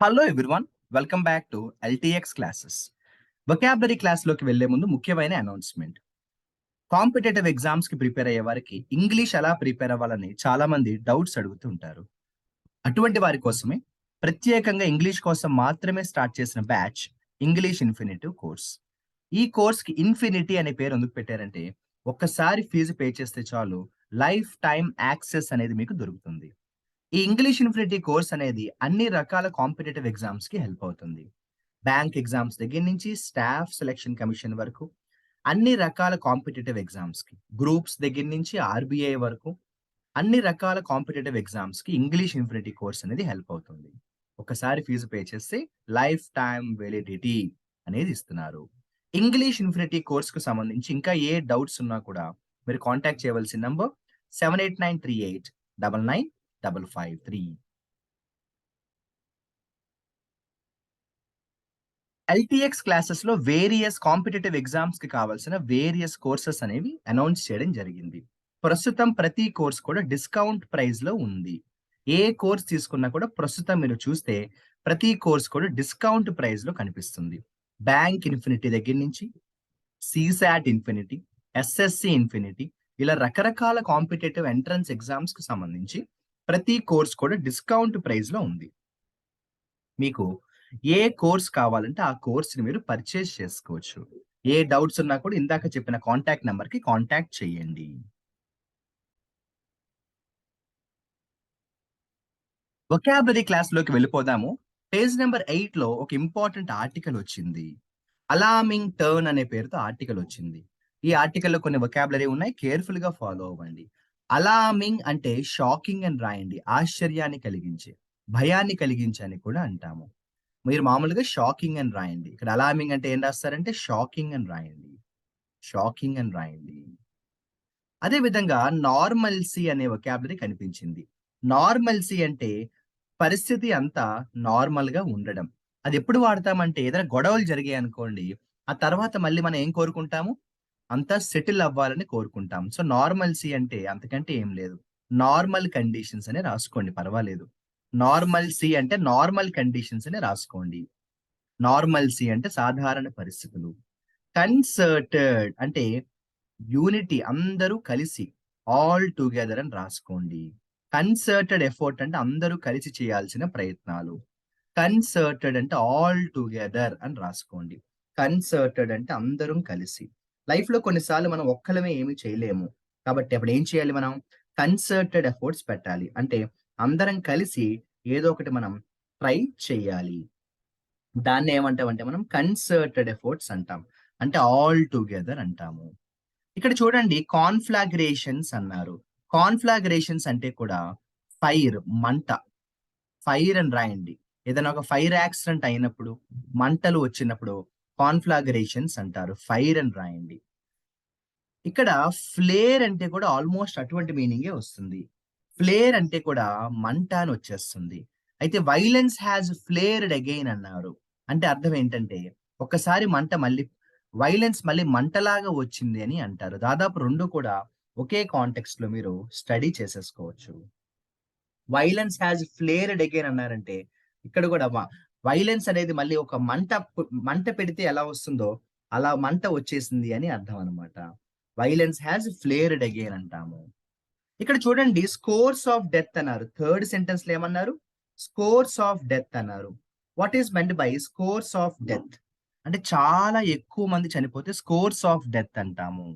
Hello everyone, welcome back to LTX classes. Vocabulary క్లాస్లోకి వెళ్లే ముందు ముఖ్యమైన అనౌన్స్మెంట్. కాంపిటేటివ్ ఎగ్జామ్స్కి ప్రిపేర్ అయ్యే వారికి ఇంగ్లీష్ ఎలా ప్రిపేర్ అవ్వాలని చాలా మంది డౌట్స్ అడుగుతూ ఉంటారు. అటువంటి వారి కోసమే ప్రత్యేకంగా ఇంగ్లీష్ కోసం మాత్రమే స్టార్ట్ చేసిన బ్యాచ్ ఇంగ్లీష్ ఇన్ఫినిటివ్ కోర్స్. ఈ కోర్స్కి ఇన్ఫినిటీ అనే పేరు ఎందుకు పెట్టారంటే ఒక్కసారి ఫీజు పే చేస్తే చాలు లైఫ్ టైం యాక్సెస్ అనేది మీకు దొరుకుతుంది. ఈ ఇంగ్లీష్ ఇన్ఫినిటీ కోర్స్ అనేది అన్ని రకాల కాంపిటేటివ్ ఎగ్జామ్స్ కి హెల్ప్ అవుతుంది. బ్యాంక్ ఎగ్జామ్స్ దగ్గర నుంచి స్టాఫ్ సెలక్షన్ కమిషన్ వరకు అన్ని రకాల కాంపిటేటివ్ ఎగ్జామ్స్ కి, గ్రూప్స్ దగ్గర నుంచి ఆర్బీఐ వరకు అన్ని రకాల కాంపిటేటివ్ ఎగ్జామ్స్ కి ఇంగ్లీష్ ఇన్ఫినిటీ కోర్స్ అనేది హెల్ప్ అవుతుంది. ఒకసారి ఫీజు పే చేస్తే లైఫ్ టైం వెలిడిటీ అనేది ఇస్తున్నారు. ఇంగ్లీష్ ఇన్ఫినిటీ కోర్స్ కు సంబంధించి ఇంకా ఏ డౌట్స్ ఉన్నా కూడా మీరు కాంటాక్ట్ చేయవలసిన నంబర్ 7893899553. ఎల్టీఎక్స్ క్లాసెస్ లో వేరియస్ కాంపిటేటివ్ ఎగ్జామ్స్ కి కావాల్సిన వేరియస్ కోర్సెస్ అనేవి అనౌన్స్ చేయడం జరిగింది. ప్రస్తుతం ప్రతి కోర్స్ కూడా డిస్కౌంట్ ప్రైస్ లో ఉంది. ఏ కోర్స్ తీసుకున్నా కూడా ప్రస్తుతం మీరు చూస్తే ప్రతి కోర్స్ కూడా డిస్కౌంట్ ప్రైస్ లో కనిపిస్తుంది. బ్యాంక్ ఇన్ఫినిటీ దగ్గర నుంచి సిసాట్ ఇన్ఫినిటీ, ఎస్ఎస్సి ఇన్ఫినిటీ, ఇలా రకరకాల కాంపిటేటివ్ ఎంట్రన్స్ ఎగ్జామ్స్ కి సంబంధించి ప్రతి కోర్స్ కూడా డిస్కౌంట్ ప్రైస్ లో ఉంది. మీకు ఏ కోర్స్ కావాలంటే ఆ కోర్స్‌ని మీరు పర్చేజ్ చేసుకోవచ్చు. ఏ డౌట్స్ ఉన్నా కూడా ఇందాక చెప్పిన కాంటాక్ట్ నంబర్‌కి కాంటాక్ట్ చేయండి. వొకాబులరీ క్లాస్‌లోకి వెళ్ళిపోదాము. పేజ్ నంబర్ 8లో ఒక ఇంపార్టెంట్ ఆర్టికల్ వచ్చింది. అలార్మింగ్ టర్న్ అనే పేరుతో ఆర్టికల్ వచ్చింది. ఈ ఆర్టికల్‌లో కొన్ని వొకాబులరీ ఉన్నాయి. కేర్‌ఫుల్‌గా ఫాలో అవ్వండి. అలార్మింగ్ అంటే షాకింగ్ అని రాయండి. ఆశ్చర్యాన్ని కలిగించే, భయాన్ని కలిగించే అని కూడా అంటాము. మీరు మామూలుగా షాకింగ్ అని రాయండి. ఇక్కడ అలార్మింగ్ అంటే ఏం రాస్తారంటే షాకింగ్ అని రాయండి. షాకింగ్ అని రాయండి. అదే విధంగా నార్మల్సీ అనే వొకాబులరీ కనిపించింది. నార్మల్సీ అంటే పరిస్థితి అంతా నార్మల్‌గా ఉండడం. అది ఎప్పుడు వాడతామంటే ఏదైనా గొడవలు జరిగాయనుకోండి, ఆ తర్వాత మళ్ళీ మనం ఏం కోరుకుంటాము? అంతా సెటిల్ అవ్వాలని కోరుకుంటాం. సో, నార్మల్సీ అంటే అంతకంటే ఏం లేదు. నార్మల్ కండిషన్స్ అని రాసుకోండి, పర్వాలేదు. నార్మల్సీ అంటే నార్మల్ కండిషన్స్ అని రాసుకోండి. నార్మల్సీ అంటే సాధారణ పరిస్థితులు. కన్సర్టెడ్ అంటే యూనిటీ, అందరూ కలిసి, ఆల్ టుగెదర్ అని రాసుకోండి. కన్సర్టెడ్ ఎఫర్ట్ అంటే అందరూ కలిసి చేయాల్సిన ప్రయత్నాలు. కన్సర్టెడ్ అంటే ఆల్ టుగెదర్ అని రాసుకోండి. కన్సర్టెడ్ అంటే అందరం కలిసి. లైఫ్‌లో కొన్నిసార్లు మనం ఒక్కలమే ఏమి చేయలేము. కాబట్టి అప్పుడు ఏం చేయాలి మనం? కన్సర్టెడ్ ఎఫర్ట్స్ పెట్టాలి. అంటే అందరం కలిసి ఏదో ఒకటి మనం ట్రై చేయాలి. దాన్ని ఏమంటామంటే మనం కన్సర్టెడ్ ఎఫర్ట్స్ అంటాం. అంటే ఆల్ టుగెదర్ అంటాము. ఇక్కడ చూడండి, కాన్‌ఫ్లాగ్రేషన్స్ అన్నారు. కాన్‌ఫ్లాగ్రేషన్స్ అంటే కూడా ఫైర్, మంట. ఫైర్ అని రాయండి. ఏదైనా ఒక ఫైర్ యాక్సిడెంట్ అయినప్పుడు, మంటలు వచ్చినప్పుడు కాన్‌ఫ్లాగ్రేషన్స్ అంటారు. ఫైర్ అని రాయండి. ఇక్కడ ఫ్లేర్ అంటే కూడా ఆల్‌మోస్ట్ అటువంటి మీనింగే వస్తుంది. ఫ్లేర్ అంటే కూడా మంట అని వచ్చేస్తుంది. అయితే వైలెన్స్ హాస్ ఫ్లేర్డ్ అగైన్ అన్నారు. అంటే అర్థం ఏంటంటే ఒక్కసారి మంట మళ్ళీ వైలెన్స్ మళ్ళీ మంటలాగా వచ్చింది అని అంటారు. దాదాపు 2 కూడా ఒకే కాంటెక్స్ట్‌లో మీరు స్టడీ చేసేసుకోవచ్చు. వైలెన్స్ హాస్ ఫ్లేర్డ్ అగైన్ అన్నారంటే ఇక్కడ కూడా వైలెన్స్ అనేది మళ్ళీ ఒక మంట పెడితే ఎలా వస్తుందో అలా మంట వచ్చేసింది అని అర్థం అన్నమాట. వైలెన్స్ హాస్ ఫ్లేర్డ్ అగైన్ అంటాము. ఇక్కడ చూడండి, స్కోర్స్ ఆఫ్ డెత్ అన్నారు. థర్డ్ సెంటెన్స్ లో ఏమన్నారు? స్కోర్స్ ఆఫ్ డెత్ అన్నారు. What is meant by scores of death? అంటే చాలా ఎక్కువ మంది చనిపోతే స్కోర్స్ ఆఫ్ డెత్ అంటాము.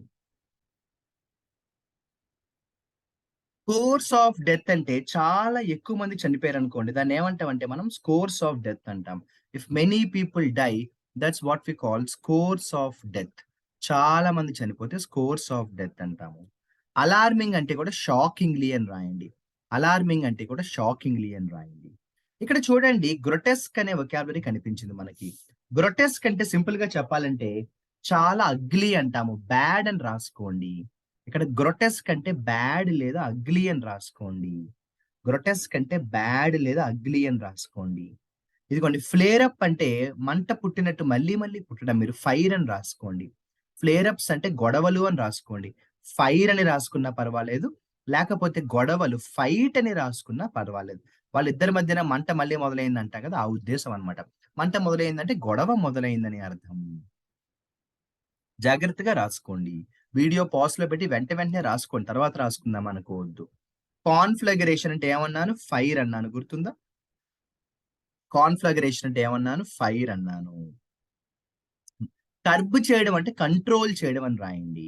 స్కోర్స్ ఆఫ్ డెత్ అంటే చాలా ఎక్కువ మంది చనిపోయారు అనుకోండి, దాన్ని ఏమంటామంటే మనం స్కోర్స్ ఆఫ్ డెత్ అంటాం. If many people die, that's what we call scores of death. చాలా మంది చనిపోతే స్కోర్స్ ఆఫ్ డెత్ అంటాము. అలార్మింగ్ అంటే కూడా షాకింగ్లీ అని రాయండి. అలార్మింగ్ అంటే కూడా షాకింగ్లీ అని రాయండి. ఇక్కడ చూడండి, గ్రొటెస్క్ అనే వొకాబులరీ కనిపించింది మనకి. గ్రొటెస్క్ అంటే సింపుల్ గా చెప్పాలంటే చాలా అగ్లీ అంటాము. బ్యాడ్ అని రాసుకోండి. ఇక్కడ గ్రొటెస్క్ అంటే బ్యాడ్ లేదా అగ్లీ అని రాసుకోండి. గ్రొటెస్క్ అంటే బ్యాడ్ లేదా అగ్లీ అని రాసుకోండి. ఇదిగోండి, ఫ్లేర్ అప్ అంటే మంట పుట్టినట్టు మళ్ళీ మళ్ళీ పుట్టడం. మీరు ఫైర్ అని రాసుకోండి. ఫ్లేర్ అప్స్ అంటే గొడవలు అని రాసుకోండి. ఫైర్ అని రాసుకున్నా పర్వాలేదు. లేకపోతే గొడవలు, ఫైట్ అని రాసుకున్నా పర్వాలేదు. వాళ్ళిద్దరి మధ్యన మంట మళ్ళీ మొదలైందంటాం కదా! ఆ ఉద్దేశం అన్నమాట. మంట మొదలైందంటే గొడవ మొదలైందని అర్థం. జాగ్రత్తగా రాసుకోండి. వీడియో పాజ్‌లో పెట్టి వెంటనే రాసుకోండి. తర్వాత రాసుకుందాం అనుకోవద్దు. కాన్‌ఫ్లగరేషన్ అంటే ఏమన్నాను? ఫైర్ అన్నాను. గుర్తుందా? కాన్‌ఫ్లగరేషన్ అంటే ఏమన్నాను? ఫైర్ అన్నాను. కర్బ్ చేయడం అంటే కంట్రోల్ చేయడం అని రాయండి.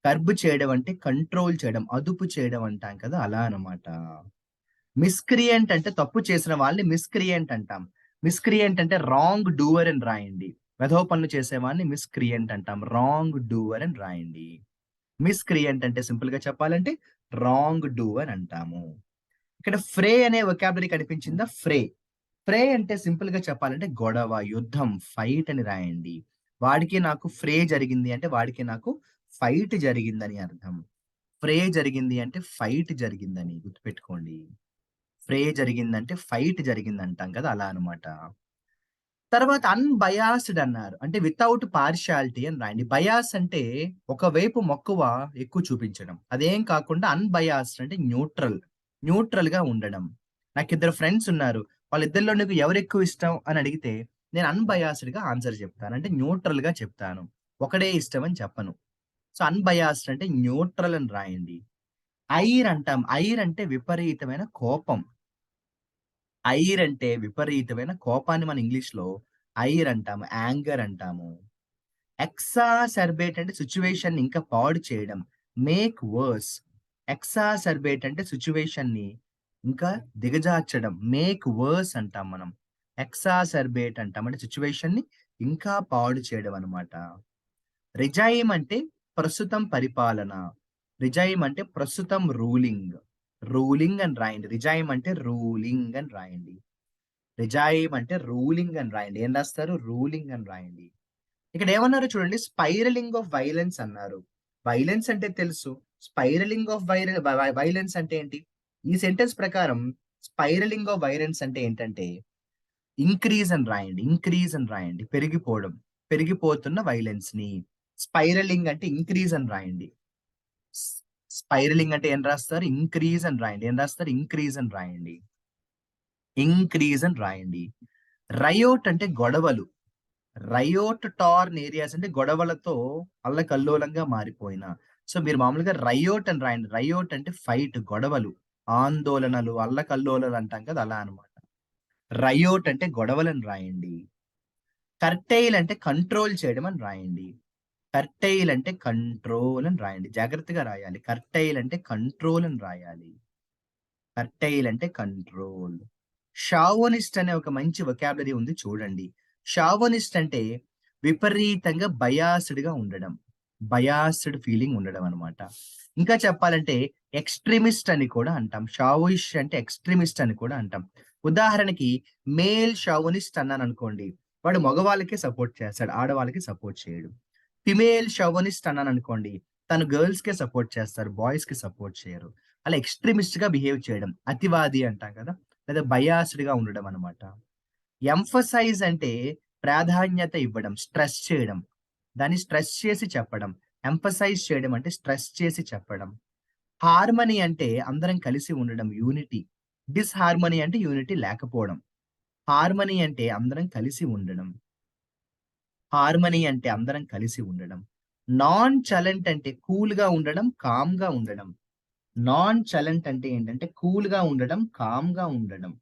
కర్బ్ చేయడం అంటే కంట్రోల్ చేయడం, అదుపు చేయడం అంటాం కదా! అలా అన్నమాట. మిస్‌క్రియంట్ అంటే తప్పు చేసిన వాళ్ళని మిస్‌క్రియంట్ అంటాం. మిస్‌క్రియంట్ అంటే రాంగ్ డూవర్ అని రాయండి. వెధవ పనులు చేసేవాడిని మిస్‌క్రియంట్ అంటాం. రాంగ్ డూవర్ అని రాయండి. మిస్‌క్రియంట్ అంటే సింపుల్‌గా చెప్పాలంటే రాంగ్ డూవర్ అంటాము. ఇక్కడ ఫ్రే అనే వొకాబులరీ కనిపించిందా? ఫ్రే. ఫ్రే అంటే సింపుల్‌గా చెప్పాలంటే గొడవ, యుద్ధం, ఫైట్ అని రాయండి. వాడికి నాకు ఫ్రే జరిగింది అంటే వాడికి నాకు ఫైట్ జరిగిందని అర్థం. ఫ్రే జరిగింది అంటే ఫైట్ జరిగిందని గుర్తుపెట్టుకోండి. ఫ్రే జరిగిందంటే ఫైట్ జరిగిందంటాం కదా! అలా అన్నమాట. తర్వాత అన్‌బయాస్డ్ అన్నారు. అంటే వితౌట్ పార్షియాలిటీ అని రాయండి. బయాస్ అంటే ఒకవైపు మక్కువ ఎక్కువ చూపించడం. అదేం కాకుండా అన్‌బయాస్డ్ అంటే న్యూట్రల్. న్యూట్రల్‌గా ఉండడం. నాకిద్దరు ఫ్రెండ్స్ ఉన్నారు. వాళ్ళిద్దరిలో నీకు ఎవరెక్కువ ఇష్టం అని అడిగితే నేను అన్‌బయాస్డ్‌గా ఆన్సర్ చెప్తాను. అంటే న్యూట్రల్‌గా చెప్తాను. ఒకడే ఇష్టం అని చెప్పను. సో, అన్‌బయాస్డ్ అంటే న్యూట్రల్ అని రాయండి. ఐర్ అంటాం. ఐర్ అంటే విపరీతమైన కోపం. ఐర్ అంటే విపరీతమైన కోపాన్ని మనం ఇంగ్లీష్‌లో ఐర్ అంటాము. యాంగర్ అంటాము. ఎక్సాసర్బేట్ అంటే సిట్యుయేషన్‌ని ఇంకా పాడు చేయడం. Make verse. ఎక్సాసర్బేట్ అంటే సిట్యుయేషన్‌ని ఇంకా దిగజార్చడం. మేక్ వర్స్ అంటాం మనం. ఎక్సాసర్బేట్ అంటాం. అంటే సిట్యుయేషన్‌ని ఇంకా పాడు చేయడం అన్నమాట. రిజైమ్ అంటే ప్రస్తుతం పరిపాలన. రిజైమ్ అంటే ప్రస్తుతం రూలింగ్. రూలింగ్ అని రాయండి. రిజైమ్ అంటే రూలింగ్ అని రాయండి. రిజైమ్ అంటే రూలింగ్ అని రాయండి. ఏం రాస్తారు? రూలింగ్ అని రాయండి. ఇక్కడ ఏమన్నారో చూడండి. స్పైరలింగ్ ఆఫ్ వైలెన్స్ అన్నారు. వైలెన్స్ అంటే తెలుసు. స్పైరలింగ్ ఆఫ్ వైలెన్స్ అంటే ఏంటి? ఈ సెంటెన్స్ ప్రకారం స్పైరలింగ్ ఆఫ్ వైలెన్స్ అంటే ఏంటంటే ఇంక్రీజ్ అని రాయండి. ఇంక్రీజ్ అని రాయండి. పెరిగిపోవడం. పెరిగిపోతున్న వైలెన్స్‌ని. స్పైరలింగ్ అంటే ఇంక్రీజ్ అని రాయండి. స్ స్పైరలింగ్ అంటే ఏం రాస్తారు? ఇంక్రీజ్ అని రాయండి. ఏం రాస్తారు? ఇంక్రీజ్ అని రాయండి. ఇంక్రీజ్ అని రాయండి. రయోట్ అంటే గొడవలు. రయోట్ టార్న్ ఏరియాస్ అంటే గొడవలతో అల్లకల్లోలంగా మారిపోయిన. సో, మీరు మామూలుగా రయోట్ అని రాయండి. రయోట్ అంటే ఫైట్ గొడవలు, ఆందోళనలు, అల్లకల్లోలాలు అంటాం కదా! అలా అన్నమాట. రయోట్ అంటే గొడవలని రాయండి. కర్టెయిల్ అంటే కంట్రోల్ చేయడం అని రాయండి. కర్టెయిల్ అంటే కంట్రోల్ అని రాయండి. జాగ్రత్తగా రాయాలి. కర్టెయిల్ అంటే కంట్రోల్ అని రాయాలి. కర్టెయిల్ అంటే కంట్రోల్. షావోనిస్ట్ అనే ఒక మంచి వొకాబులరీ ఉంది చూడండి. షావోనిస్ట్ అంటే విపరీతంగా బయాస్డ్‌గా ఉండడం. బయాస్డ్ ఫీలింగ్ ఉండడం అన్నమాట. ఇంకా చెప్పాలంటే ఎక్స్‌ట్రీమిస్ట్ అని కూడా అంటాం. షావోయిష్ అంటే ఎక్స్‌ట్రీమిస్ట్ అని కూడా అంటాం. ఉదాహరణకి మేల్ షావోనిస్ట్ అన్నాననుకోండి. వాడు మగవాళ్ళకే సపోర్ట్ చేస్తాడు. ఆడవాళ్ళకి సపోర్ట్ చేయడు. ఫిమేల్ షోవనిస్ట్ అన్నాననుకోండి. తను గర్ల్స్‌కే సపోర్ట్ చేస్తారు. బాయ్స్‌కి సపోర్ట్ చేయరు. అలా ఎక్స్‌ట్రీమిస్ట్‌గా బిహేవ్ చేయడం. అతివాది అంటాం కదా! లేదా బయాస్డ్‌గా ఉండడం అన్నమాట. ఎంఫసైజ్ అంటే ప్రాధాన్యత ఇవ్వడం, స్ట్రెస్ చేయడం. దాన్ని స్ట్రెస్ చేసి చెప్పడం. ఎంఫసైజ్ చేయడం అంటే స్ట్రెస్ చేసి చెప్పడం. హార్మనీ అంటే అందరం కలిసి ఉండడం, యూనిటీ. డిస్‌హార్మనీ అంటే యూనిటీ లేకపోవడం. హార్మనీ అంటే అందరం కలిసి ఉండడం. హార్మనీ అంటే అందరం కలిసి ఉండడం. నాన్ చలెంట్ అంటే కూల్‌గా ఉండడం, కామ్‌గా ఉండడం. నాన్ చలెంట్ అంటే ఏంటంటే కూల్‌గా ఉండడం, కామ్‌గా ఉండడం.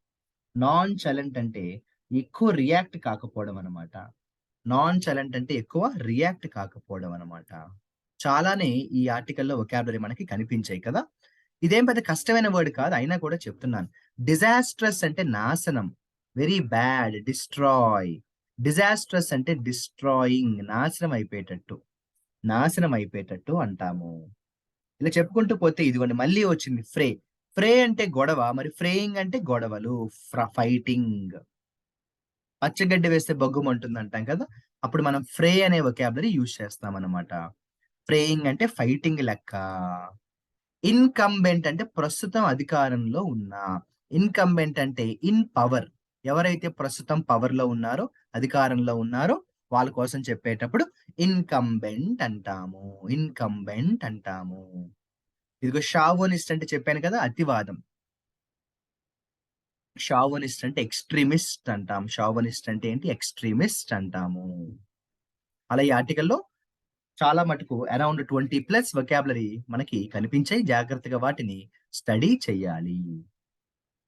నాన్ చలెంట్ అంటే ఎక్కువ రియాక్ట్ కాకపోవడం అన్నమాట. నాన్ చలెంట్ అంటే ఎక్కువ రియాక్ట్ కాకపోవడం అన్నమాట. చాలానే ఈ ఆర్టికల్‌లో వొకాబులరీ మనకి కనిపించాయి కదా! ఇదేం పెద్ద కష్టమైన వర్డ్ కాదు. అయినా కూడా చెప్తున్నాను. డిజాస్ట్రస్ అంటే నాశనం. Very bad, destroy. డిజాస్ట్రస్ అంటే డిస్ట్రాయింగ్ నాశనం అయిపోయేటట్టు. నాశనం అయిపోయేటట్టు అంటాము. ఇలా చెప్పుకుంటూ పోతే ఇదిగోండి మళ్ళీ వచ్చింది ఫ్రే. ఫ్రే అంటే గొడవ. మరి ఫ్రేయింగ్ అంటే గొడవలు. ఫైటింగ్. పచ్చగడ్డి వేస్తే బగ్గుమంటుందంటాం కదా! అప్పుడు మనం ఫ్రే అనే వొకాబులరీ యూజ్ చేస్తామనమాట. ఫ్రేయింగ్ అంటే ఫైటింగ్ లెక్క. ఇన్‌కంబెంట్ అంటే ప్రస్తుతం అధికారంలో ఉన్న. ఇన్‌కంబెంట్ అంటే ఇన్ పవర్. ఎవరైతే ప్రస్తుతం పవర్‌లో ఉన్నారో, అధికారంలో ఉన్నారో వాళ్ళ కోసం చెప్పేటప్పుడు ఇన్‌కంబెంట్ అంటాము. ఇన్‌కంబెంట్ అంటాము. ఇదిగో షావోనిస్ట్ అంటే చెప్పాను కదా! అతివాదం. షావోనిస్ట్ అంటే ఎక్స్‌ట్రీమిస్ట్ అంటాం. షావోనిస్ట్ అంటే ఏంటి? ఎక్స్‌ట్రీమిస్ట్ అంటాము. అలా ఈ ఆర్టికల్‌లో చాలా మటుకు అరౌండ్ 20+ వొకాబులరీ మనకి కనిపించాయి. జాగ్రత్తగా వాటిని స్టడీ చెయ్యాలి.